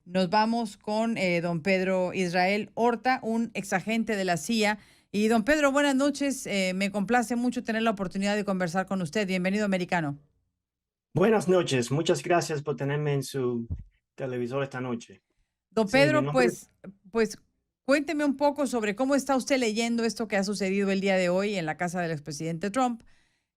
Nos vamos con don Pedro Israel Horta, un exagente de la CIA. Y don Pedro, buenas noches. Me complace mucho tener la oportunidad de conversar con usted. Bienvenido, Americano. Buenas noches, muchas gracias por tenerme en su televisor esta noche. Don Sí, mi Pedro, nombre, pues cuénteme un poco sobre cómo está usted leyendo esto que ha sucedido el día de hoy en la casa del expresidente Trump.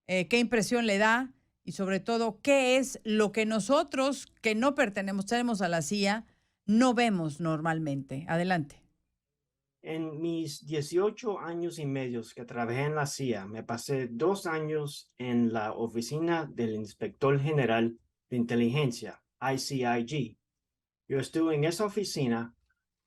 ¿Qué impresión le da? Y sobre todo, ¿qué es lo que nosotros que no pertenecemos a la CIA no vemos normalmente? Adelante. en mis 18 años y medios que trabajé en la CIA, me pasé 2 años en la oficina del Inspector General de Inteligencia, ICIG. Yo estuve en esa oficina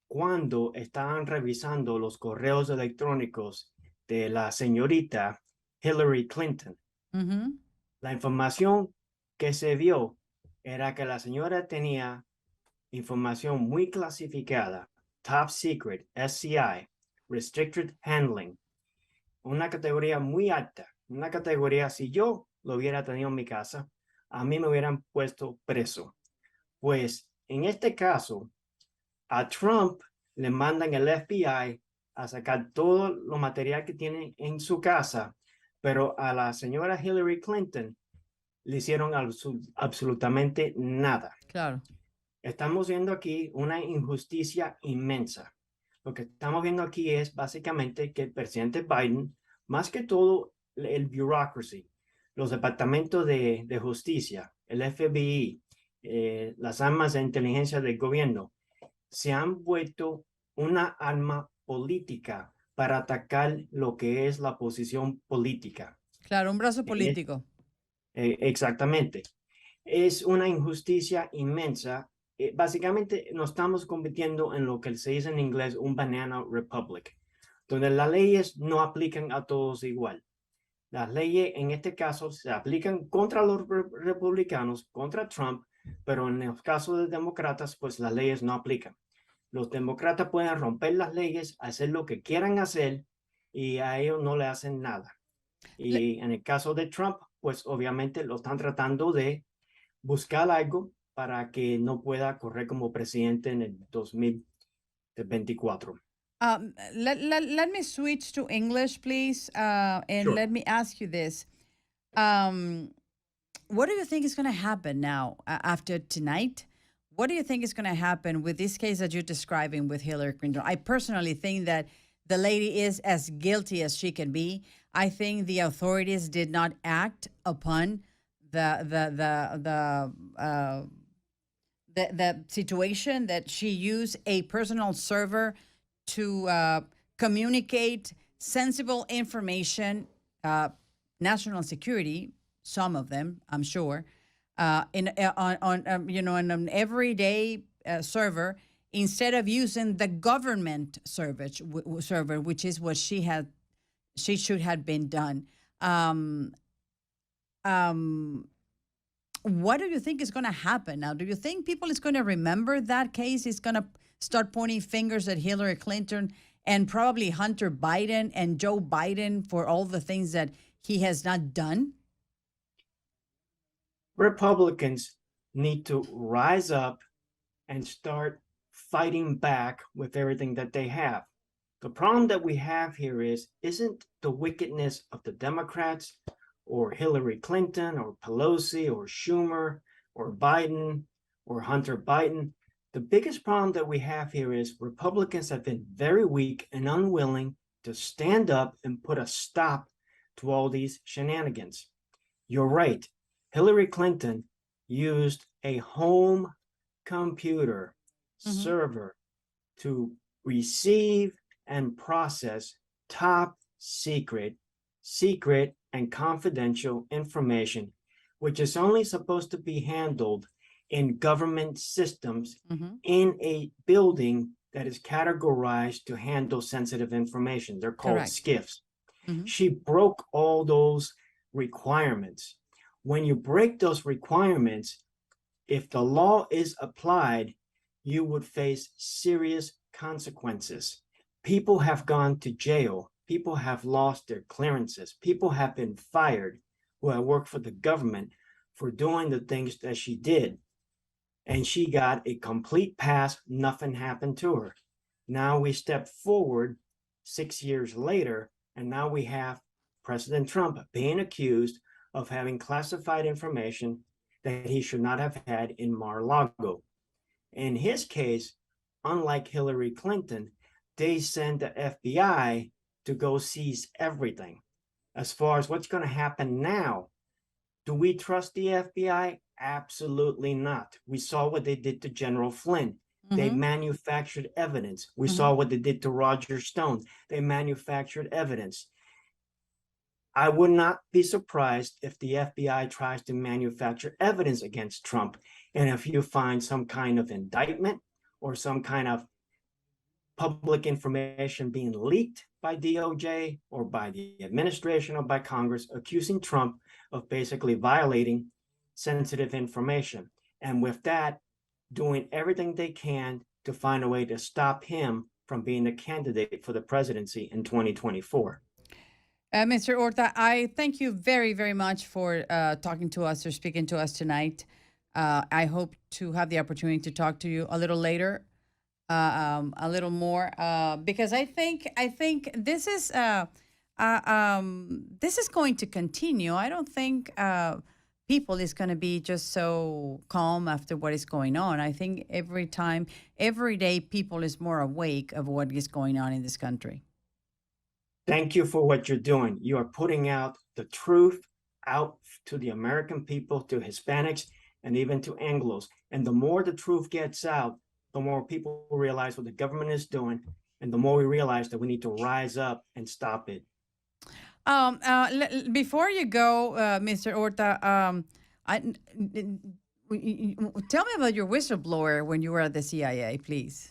cuando estaban revisando los correos electrónicos de la señorita Hillary Clinton. Ujú. La información que se vio era que la señora tenía información muy clasificada, Top Secret, SCI, Restricted Handling, una categoría muy alta, una categoría, si yo lo hubiera tenido en mi casa, a mí me hubieran puesto preso. Pues en este caso, a Trump le mandan el FBI a sacar todo lo material que tiene en su casa, pero a la señora Hillary Clinton le hicieron absolutamente nada. Claro. Estamos viendo aquí una injusticia inmensa. Lo que estamos viendo aquí es básicamente que el presidente Biden, más que todo el bureaucracy, los departamentos de justicia, el FBI, las armas de inteligencia del gobierno, se han vuelto una arma política para atacar lo que es la posición política. Claro, un brazo En político. Exactamente. Es una injusticia inmensa. Básicamente nos estamos convirtiendo en lo que se dice en inglés un banana republic, donde las leyes no aplican a todos igual. Las leyes en este caso se aplican contra los republicanos, contra Trump, pero en el caso de demócratas, pues las leyes no aplican. Los demócratas pueden romper las leyes, hacer lo que quieran hacer y a ellos no le hacen nada. Le- Y en el caso de Trump, pues obviamente lo están tratando de buscar algo para que no pueda correr como presidente en el 2024. let me switch to English, please, and Sure. let me ask you this. Um, what do you think is going to happen now after tonight? What do you think is going to happen with this case that you're describing with Hillary Clinton? I personally think that the lady is as guilty as she can be. I think the authorities did not act upon the situation that she used a personal server to communicate sensible information, national security, some of them, I'm sure, in on you know on an everyday server instead of using the government server, which is what she should have been done. Um, um, what do you think is going to happen now? Do you think people is going to remember that case? Is going to start pointing fingers at Hillary Clinton and probably Hunter Biden and Joe Biden for all the things that he has not done? Republicans need to rise up and start fighting back with everything that they have. The problem that we have here isn't the wickedness of the Democrats or Hillary Clinton or Pelosi or Schumer or Biden or Hunter Biden. The biggest problem that we have here is Republicans have been very weak and unwilling to stand up and put a stop to all these shenanigans. You're right. Hillary Clinton used a home computer Mm-hmm. server to receive and process top secret, secret, and confidential information, which is only supposed to be handled in government systems Mm-hmm. in a building that is categorized to handle sensitive information. They're called Correct. SCIFs. Mm-hmm. She broke all those requirements. When you break those requirements, if the law is applied, you would face serious consequences. People have gone to jail. People have lost their clearances. People have been fired who have worked for the government for doing the things that she did. and she got a complete pass. Nothing happened to her. Now we step forward 6 years later, and now we have President Trump being accused of having classified information that he should not have had in Mar-a-Lago. In his case, unlike Hillary Clinton, they send the FBI to go seize everything. As far as what's going to happen now, do we trust the FBI? Absolutely not. We saw what they did to General Flynn. They manufactured evidence. We saw what they did to Roger Stone. They manufactured evidence. I would not be surprised if the FBI tries to manufacture evidence against Trump. And if you find some kind of indictment or some kind of public information being leaked by DOJ or by the administration or by Congress accusing Trump of basically violating sensitive information. And with that, doing everything they can to find a way to stop him from being a candidate for the presidency in 2024. Mr. Horta, I thank you very, very much for talking to us or speaking to us tonight. I hope to have the opportunity to talk to you a little later, a little more, because I think this is going to continue. I don't think people is going to be just so calm after what is going on. I think every day, people is more awake of what is going on in this country. Thank you for what you're doing. You are putting out the truth out to the American people, to Hispanics, and even to Anglos. And the more the truth gets out, the more people realize what the government is doing, and the more we realize that we need to rise up and stop it. Before you go, Mr. Horta, tell me about your whistleblower when you were at the CIA, please.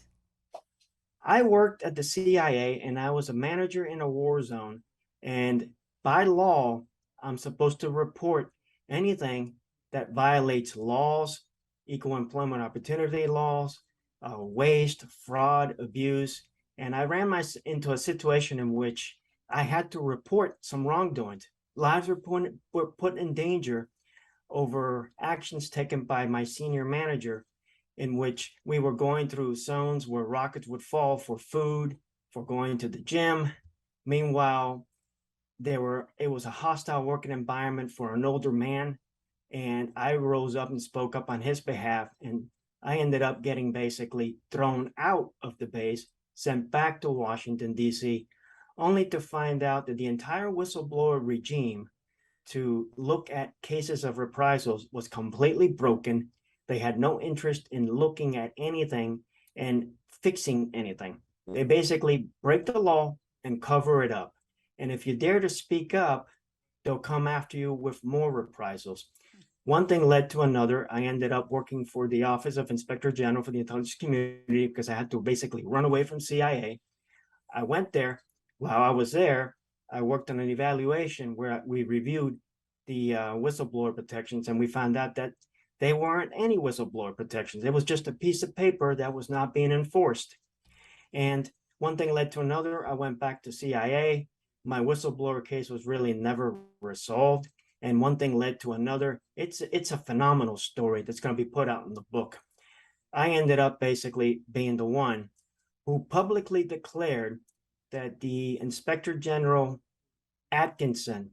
I worked at the CIA and I was a manager in a war zone. And by law, I'm supposed to report anything that violates laws, equal employment opportunity laws, waste, fraud, abuse. And I ran into a situation in which I had to report some wrongdoings. Lives were put in danger over actions taken by my senior manager, in which we were going through zones where rockets would fall for food, for going to the gym. Meanwhile, it was a hostile working environment for an older man. And I rose up and spoke up on his behalf. And I ended up getting basically thrown out of the base, sent back to Washington, D.C., only to find out that the entire whistleblower regime to look at cases of reprisals was completely broken. They had no interest in looking at anything and fixing anything. They basically break the law and cover it up. And if you dare to speak up, they'll come after you with more reprisals. One thing led to another. I ended up working for the Office of Inspector General for the Intelligence Community because I had to basically run away from CIA. I went there. While I was there, I worked on an evaluation where we reviewed the whistleblower protections, and we found out that they weren't any whistleblower protections. It was just a piece of paper that was not being enforced. And one thing led to another. I went back to CIA. My whistleblower case was really never resolved. And one thing led to another. It's a phenomenal story that's going to be put out in the book. I ended up basically being the one who publicly declared that the Inspector General Atkinson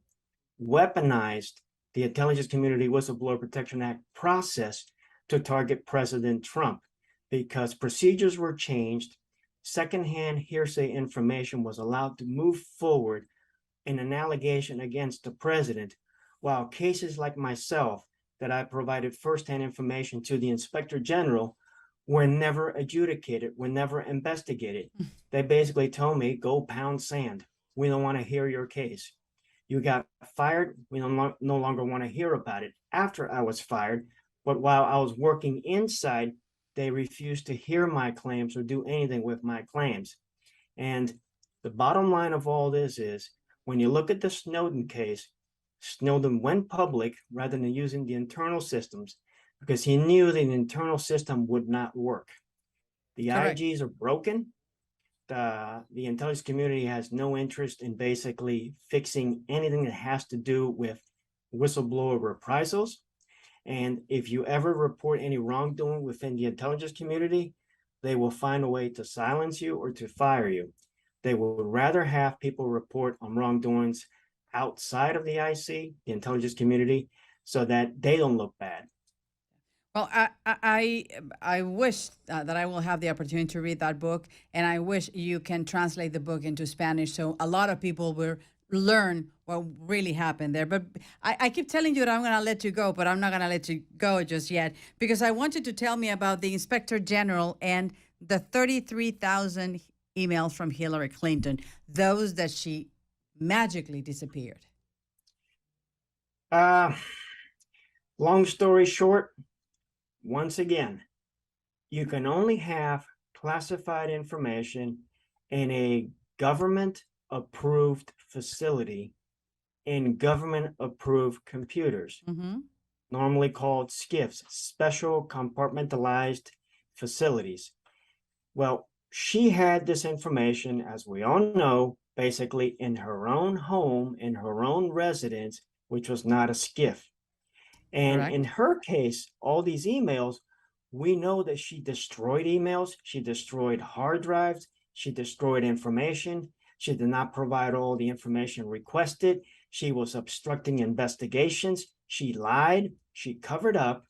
weaponized the Intelligence Community Whistleblower Protection Act process to target President Trump because procedures were changed. Secondhand hearsay information was allowed to move forward in an allegation against the president, while cases like myself that I provided firsthand information to the Inspector General were never adjudicated, were never investigated. They basically told me, go pound sand. We don't want to hear your case. You got fired. We no longer want to hear about it. After I was fired, but while I was working inside, they refused to hear my claims or do anything with my claims. And the bottom line of all this is, when you look at the Snowden case, Snowden went public rather than using the internal systems because he knew the internal system would not work. The Correct. IGs are broken. The intelligence community has no interest in basically fixing anything that has to do with whistleblower reprisals. And if you ever report any wrongdoing within the intelligence community, they will find a way to silence you or to fire you. They would rather have people report on wrongdoings outside of the IC, the intelligence community, so that they don't look bad. Well, I wish that I will have the opportunity to read that book, and I wish you can translate the book into Spanish so a lot of people will learn what really happened there. But I keep telling you that I'm going to let you go, but I'm not going to let you go just yet because I want you to tell me about the Inspector General and the 33,000 emails from Hillary Clinton, those that she magically disappeared. Long story short, once again, you can only have classified information in a government approved facility in government approved computers, normally called SCIFs, special compartmentalized facilities. Well, she had this information, as we all know, basically in her own home, in her own residence, which was not a SCIF. And in Correct. her case, all these emails, we know that she destroyed emails, she destroyed hard drives, she destroyed information, she did not provide all the information requested, she was obstructing investigations, she lied, she covered up,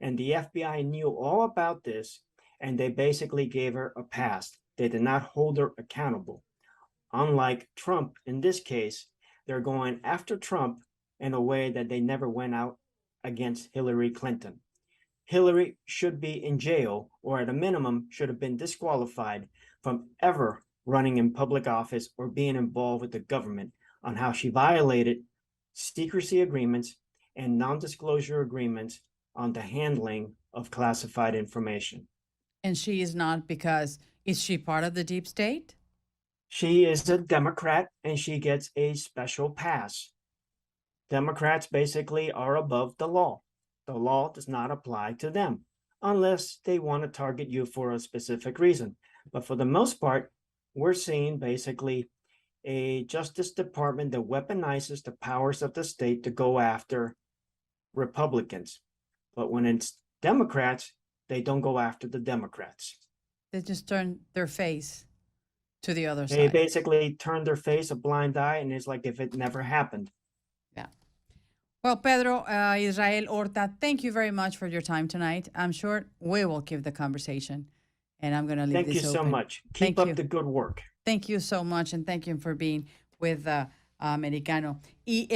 and the FBI knew all about this, and they basically gave her a pass. They did not hold her accountable. Unlike Trump, in this case, they're going after Trump in a way that they never went out against Hillary Clinton. Hillary should be in jail, or at a minimum, should have been disqualified from ever running in public office or being involved with the government on how she violated secrecy agreements and non-disclosure agreements on the handling of classified information. And she is not because, is she part of the deep state? She is a Democrat and she gets a special pass. Democrats basically are above the law. The law does not apply to them unless they want to target you for a specific reason. But for the most part, we're seeing basically a Justice Department that weaponizes the powers of the state to go after Republicans. But when it's Democrats, they don't go after the Democrats. They just turn their face to the other They side. basically turn their face a blind eye, and it's like if it never happened. Yeah. Well, Pedro, Israel Horta, thank you very much for your time tonight. I'm sure we will keep the conversation, and I'm going to leave Thank this you so open. much. Thank Keep up you. the good work. Thank you so much, and thank you for being with Americano. Y